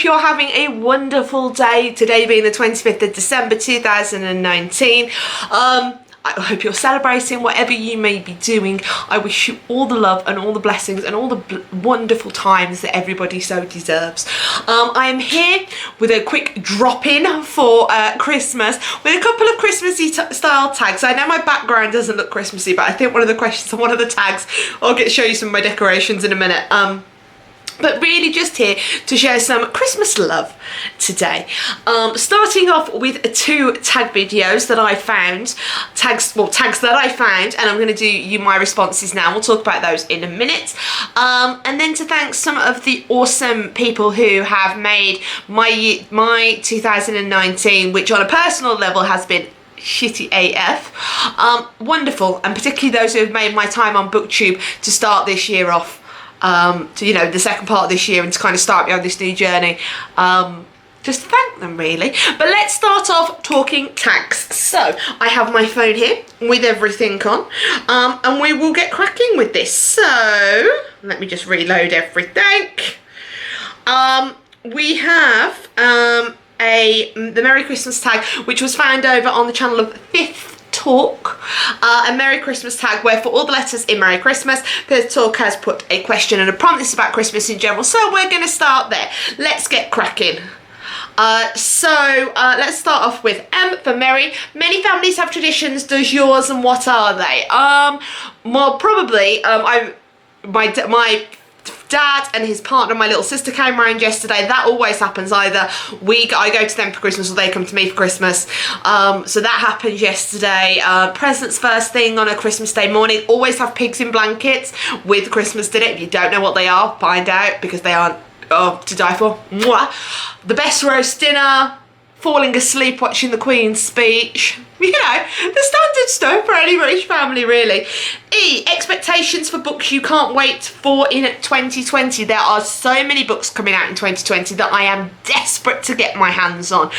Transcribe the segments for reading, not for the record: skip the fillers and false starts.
you're having a wonderful day, today being the 25th of December 2019. I hope you're celebrating whatever you may be doing. I wish you all the love and all the blessings and all the wonderful times that everybody so deserves. I am here with a quick drop-in for Christmas with a couple of Christmassy style tags. I know my background doesn't look Christmassy, but I think one of the questions on one of the tags, I'll show you some of my decorations in a minute. But really just here to share some Christmas love today. Starting off with two tag videos that I found, tags that I found, and I'm going to do you my responses now. We'll talk about those in a minute. And then to thank some of the awesome people who have made my 2019, which on a personal level has been shitty AF, wonderful, and particularly those who have made my time on BookTube to start this year off. To, you know, the second part of this year and to kind of start me on this new journey. Just to thank them really. But let's start off talking tags. So I have my phone here with everything on, and we will get cracking with this. So let me just reload everything. We have the Merry Christmas tag, which was found over on the channel of Fifth Talk, a Merry Christmas tag where for all the letters in Merry Christmas, Fifth Talk has put a question and a prompt. This is about Christmas in general, so we're going to start there. Let's get cracking. Let's start off with M for Merry. Many families have traditions. Does yours, and what are they? Well, probably my dad and his partner, my little sister, came around yesterday. That always happens. Either I go to them for Christmas or they come to me for Christmas. So that happened yesterday. Presents first thing on a Christmas Day morning. Always have pigs in blankets with Christmas dinner. If you don't know what they are, find out, because they aren't to die for. Mwah. The best roast dinner. Falling asleep watching the Queen's speech. You know, the standard stuff for any rich family, really. E, expectations for books you can't wait for in 2020. There are so many books coming out in 2020 that I am desperate to get my hands on.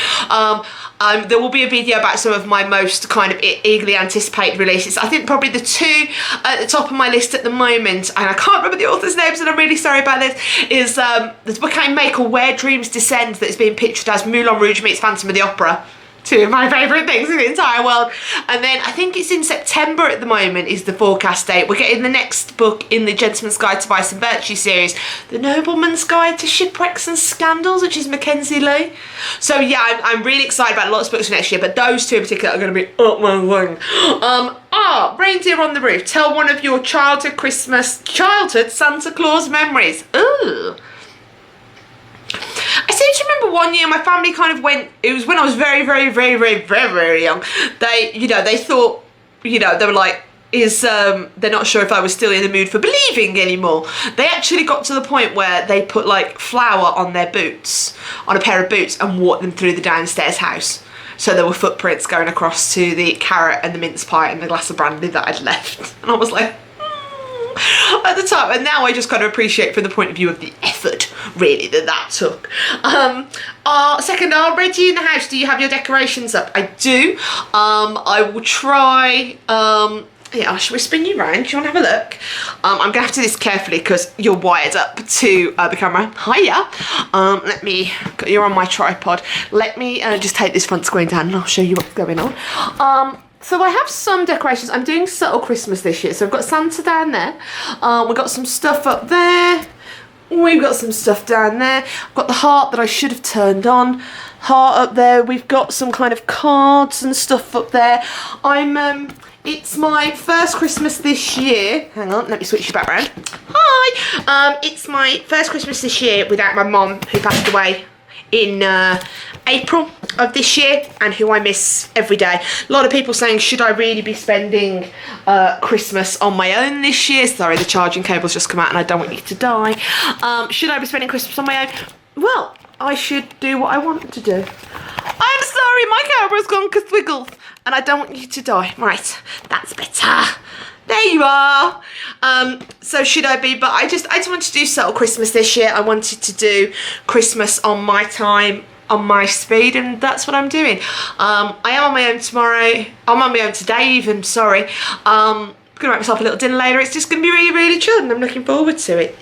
There will be a video about some of my most kind of eagerly anticipated releases. I think probably the two at the top of my list at the moment, and I can't remember the author's names and I'm really sorry about this, is the book I make called Where Dreams Descend, that is being pictured as Moulin Rouge meets Phantom of the Opera. Two of my favourite things in the entire world. And then I think it's in September at the moment is the forecast date. We're getting the next book in the Gentleman's Guide to Vice and Virtue series, The Nobleman's Guide to Shipwrecks and Scandals, which is Mackenzie Lee. So yeah, I'm really excited about lots of books for next year, but those two in particular are going to be up my wing. Reindeer on the Roof. Tell one of your childhood Santa Claus memories. Ooh. I seem to remember one year my family kind of went, it was when I was very, very, very, very, very, very young. They thought, they were like, they're not sure if I was still in the mood for believing anymore. They actually got to the point where they put like flour on their boots, on a pair of boots, and walked them through the downstairs house. So there were footprints going across to the carrot and the mince pie and the glass of brandy that I'd left. And I was like, at the time, and now I just kind of appreciate from the point of view of the effort really that took. Second, Reggie in the house, do you have your decorations up? I do. I will try, yeah, should we spin you round? Do you want to have a look? I'm gonna have to do this carefully because you're wired up to the camera. Hiya. You're on my tripod. Let me just take this front screen down and I'll show you what's going on. So I have some decorations. I'm doing subtle Christmas this year. So I've got Santa down there. We've got some stuff up there. We've got some stuff down there. I've got the heart that I should have turned on. Heart up there. We've got some kind of cards and stuff up there. It's my first Christmas this year. Hang on, let me switch you back around. Hi. It's my first Christmas this year without my mum, who passed away in April of this year, and who I miss every day. A lot of people saying, should I really be spending Christmas on my own this year? Sorry, the charging cable's just come out and I don't want you to die. Should I be spending Christmas on my own? Well, I should do what I want to do. I'm sorry, my camera's gone kaswiggles and I don't want you to die. Right, that's better. There you are. So should I be, but I just wanted to do subtle Christmas this year. I wanted to do Christmas on my time, on my speed, and that's what I'm doing. I am on my own tomorrow. I'm on my own today even, sorry. I'm gonna make myself a little dinner later. It's just gonna be really, really chill and I'm looking forward to it.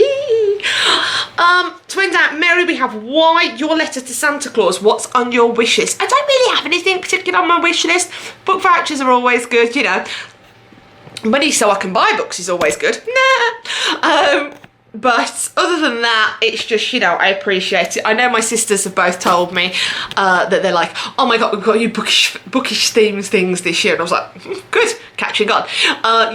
To end out, Mary, we have why your letter to Santa Claus. What's on your wish list? I don't really have anything particular on my wish list. Book vouchers are always good, you know. Money so I can buy books is always good. Nah. But other than that, it's just, you know, I appreciate it. I know my sisters have both told me that they're like, oh my God, we've got you bookish themes things this year. And I was like, good, catching on.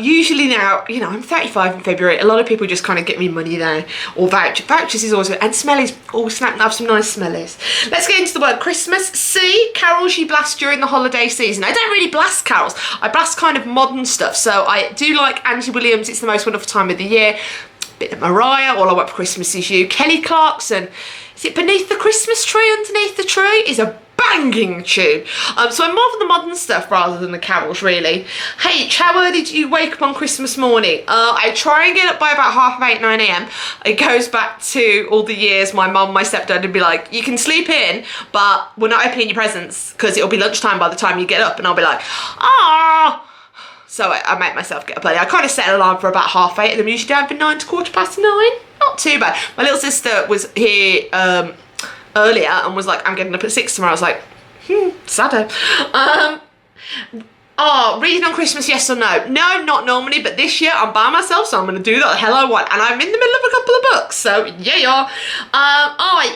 Usually now, you know, I'm 35 in February. A lot of people just kind of get me money now. Or vouchers is always good. And smellies, always snap and have some nice smellies. Let's get into the word Christmas. C, carols you blast during the holiday season. I don't really blast carols. I blast kind of modern stuff. So I do like Angie Williams, It's the Most Wonderful Time of the Year. Bit of Mariah, All I Want for Christmas Is You. Kelly Clarkson, is it Beneath the Christmas Tree, Underneath the Tree? Is a banging tune. So I'm more for the modern stuff rather than the carols, really. H, how early do you wake up on Christmas morning? I try and get up by about 8:30, 9 a.m. It goes back to all the years my mum, my stepdad would be like, you can sleep in, but we're not opening your presents because it'll be lunchtime by the time you get up. And I'll be like, ah. So I make myself get up early. I kind of set an alarm for about 8:30 and I'm usually down for 9 to 9:15. Not too bad. My little sister was here earlier and was like, I'm getting up at 6 tomorrow. I was like, sadder. Reading on Christmas, yes or no? No, not normally, but this year I'm by myself, so I'm going to do that the hell I want. And I'm in the middle of a couple of books, so yeah.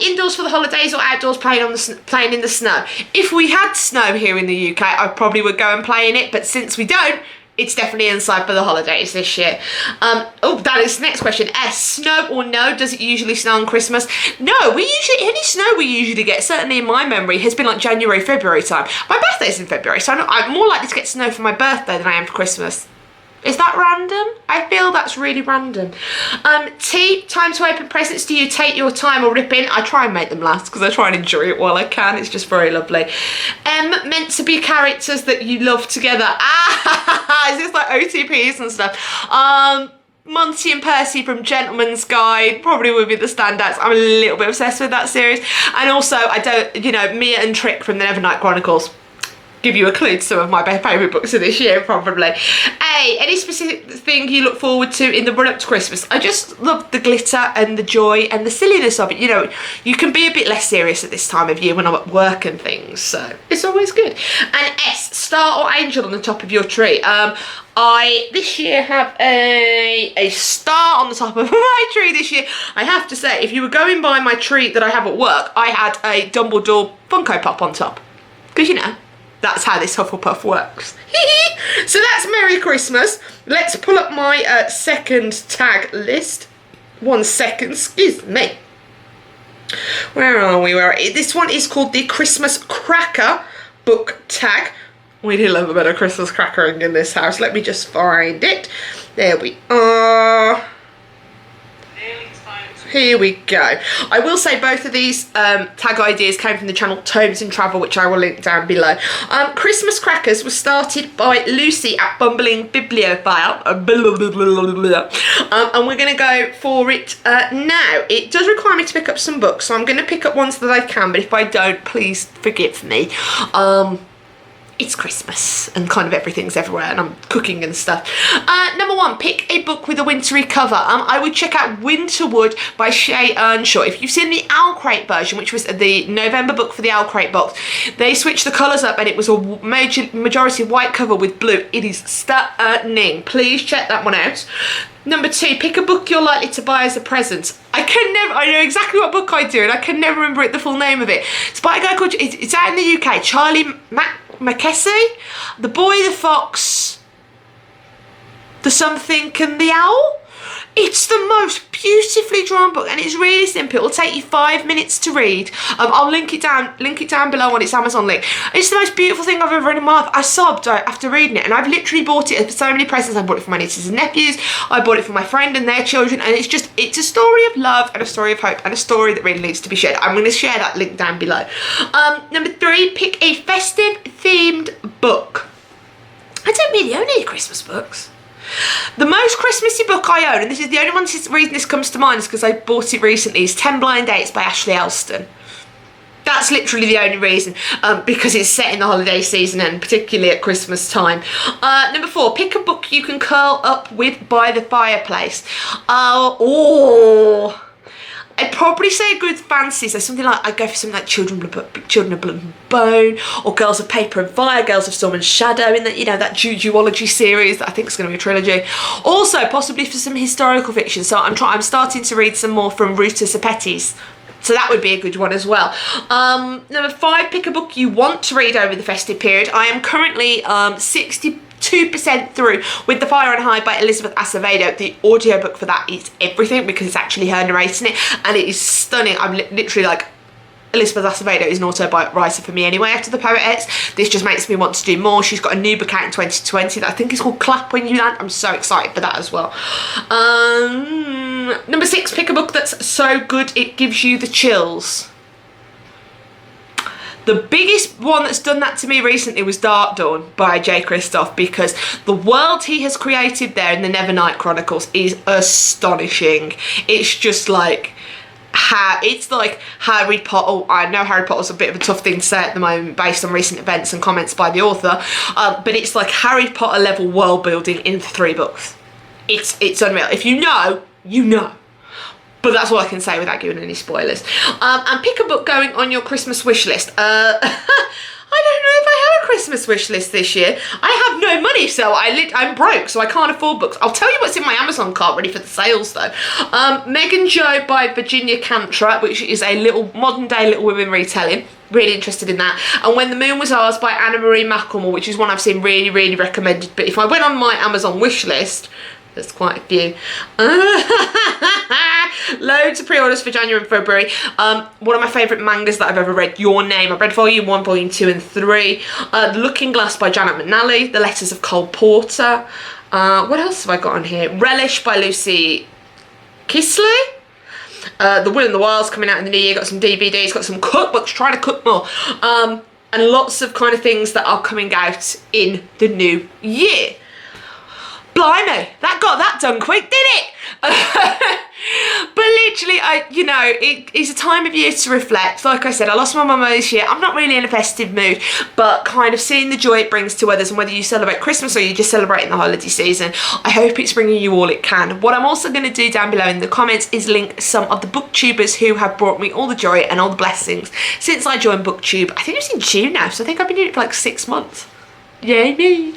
Indoors for the holidays or outdoors playing in the snow? If we had snow here in the UK, I probably would go and play in it, but since we don't, it's definitely inside for the holidays this year. That is the next question. S, snow or no? Does it usually snow on Christmas? No, any snow we usually get, certainly in my memory, has been like January, February time. My birthday's in February, so I'm more likely to get snow for my birthday than I am for Christmas. Is that random? I feel that's really random. T, time to open presents. Do you take your time or rip in? I try and make them last because I try and enjoy it while I can. It's just very lovely. M, meant to be characters that you love together. Is this like OTPs and stuff? Monty and Percy from Gentleman's Guide probably would be the standouts. I'm a little bit obsessed with that series. And also, Mia and Trick from the Nevernight Chronicles. Give you a clue to some of my favourite books of this year, probably. A, any specific thing you look forward to in the run-up to Christmas? I just love the glitter and the joy and the silliness of it. You know, you can be a bit less serious at this time of year when I'm at work and things, so it's always good. And S, star or angel on the top of your tree? I this year have a star on the top of my tree this year. I have to say, if you were going by my tree that I have at work, I had a Dumbledore Funko Pop on top. Because, you know, that's how this Hufflepuff works. So that's Merry Christmas. Let's pull up my second tag list. 1 second, excuse me. Where are we? This one is called the Christmas Cracker book tag. We do love a bit of Christmas crackering in this house. Let me just find it. There we are. Here we go. I will say both of these tag ideas came from the channel Tomes and Travel, which I will link down below. Christmas Crackers was started by Lucy at Bumbling Bibliophile. And we're going to go for it now. It does require me to pick up some books, so I'm going to pick up ones that I can, but if I don't, please forgive me. It's Christmas and kind of everything's everywhere and I'm cooking and stuff. Number 1, pick a book with a wintry cover. I would check out Winterwood by Shay Earnshaw. If you've seen the Owl Crate version, which was the November book for the Owl Crate box, they switched the colours up and it was a majority white cover with blue. It is stunning. Please check that one out. Number 2, pick a book you're likely to buy as a present. I know exactly what book I do and I can never remember the full name of it. It's by a guy called, it's out in the UK, Charlie Mackesy, The Boy, the Fox, the Something and the Owl. It's the most beautifully drawn book and it's really simple. It'll take you 5 minutes to read. I'll link it down below on its Amazon link. It's the most beautiful thing I've ever read in my life. I sobbed after reading it and I've literally bought it for so many presents. I bought it for my nieces and nephews. I bought it for my friend and their children, and it's a story of love and a story of hope and a story that really needs to be shared. I'm going to share that link down below. Number 3, pick a festive themed book. I don't really own any Christmas books. The most Christmassy book I own, and this is the only reason this comes to mind, is because I bought it recently, is 10 Blind Dates by Ashley Elston. That's literally the only reason, because it's set in the holiday season and particularly at Christmas time. Number 4, pick a book you can curl up with by the fireplace. I'd probably say a good fantasy, so something like, I'd go for something like Children of Blood and Bone, or Girls of Paper and Fire, Girls of Storm and Shadow, in that, you know, that duology series that I think is going to be a trilogy. Also, possibly for some historical fiction, so I'm starting to read some more from Ruta Sepetys. So that would be a good one as well. Number 5, pick a book you want to read over the festive period. I am currently 62% through with The Fire and Hide by Elizabeth Acevedo. The audiobook for that is everything, because it's actually her narrating it, and it is stunning. I'm literally like, Elizabeth Acevedo is an auto-writer for me anyway after The Poetess. This just makes me want to do more. She's got a new book out in 2020 that I think is called Clap When You Land. I'm so excited for that as well. Number 6, pick a book that's so good it gives you the chills. The biggest one that's done that to me recently was Dark Dawn by J. Kristoff, because the world he has created there in the Nevernight Chronicles is astonishing. It's just like, it's like Harry Potter. Oh, I know Harry Potter's a bit of a tough thing to say at the moment based on recent events and comments by the author, but it's like Harry Potter level world building in 3 books. It's unreal. If you know, you know. But that's all I can say without giving any spoilers. And pick a book going on your Christmas wish list. I don't know if I have a Christmas wish list this year. I have no money, so I'm broke, so I can't afford books. I'll tell you what's in my Amazon cart ready for the sales though. Meg and Jo by Virginia Cantrell, which is a little modern day Little Women retelling. Really interested in that. And When the Moon Was Ours by Anna Marie McElmore, which is one I've seen really, really recommended. But if I went on my Amazon wish list, there's quite a few. Loads of pre-orders for January and February. One of my favourite mangas that I've ever read, Your Name. I've read Volume 1, Volume 2 and 3. The Looking Glass by Janet McNally. The Letters of Cole Porter. What else have I got on here? Relish by Lucy Kisley. The Will and the Wild's coming out in the new year. Got some DVDs, got some cookbooks, trying to cook more. And lots of kind of things that are coming out in the new year. Blimey, that got that done quick, did it? But literally, it's a time of year to reflect. Like I said, I lost my mum this year. I'm not really in a festive mood, but kind of seeing the joy it brings to others, and whether you celebrate Christmas or you're just celebrating the holiday season, I hope it's bringing you all it can. What I'm also going to do down below in the comments is link some of the booktubers who have brought me all the joy and all the blessings since I joined BookTube. I think it was in June now, so I think I've been doing it for like 6 months. Yay me.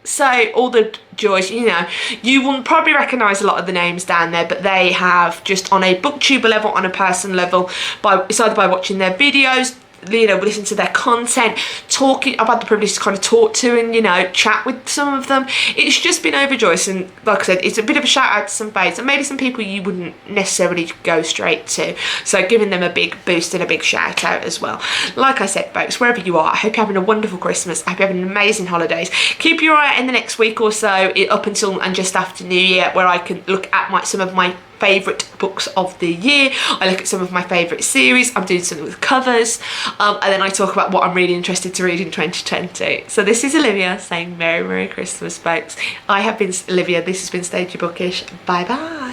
So all the joys, you will probably recognise a lot of the names down there, but they have, just on a booktuber level, on a person level, it's either by watching their videos, listen to their content, talking. I've had the privilege to kind of talk to and chat with some of them. It's just been overjoyous, and like I said, it's a bit of a shout out to some faves and maybe some people you wouldn't necessarily go straight to, so giving them a big boost and a big shout out as well. Like I said, folks, wherever you are, I hope you're having a wonderful Christmas. I hope you're having amazing holidays. Keep your eye out in the next week or so, up until and just after New Year, where I can look at some of my favourite books of the year. I look at some of my favourite series. I'm doing something with covers, and then I talk about what I'm really interested to read in 2020. So this is Olivia saying Merry Christmas, folks. I have been Olivia. This has been Stay Bookish. Bye bye.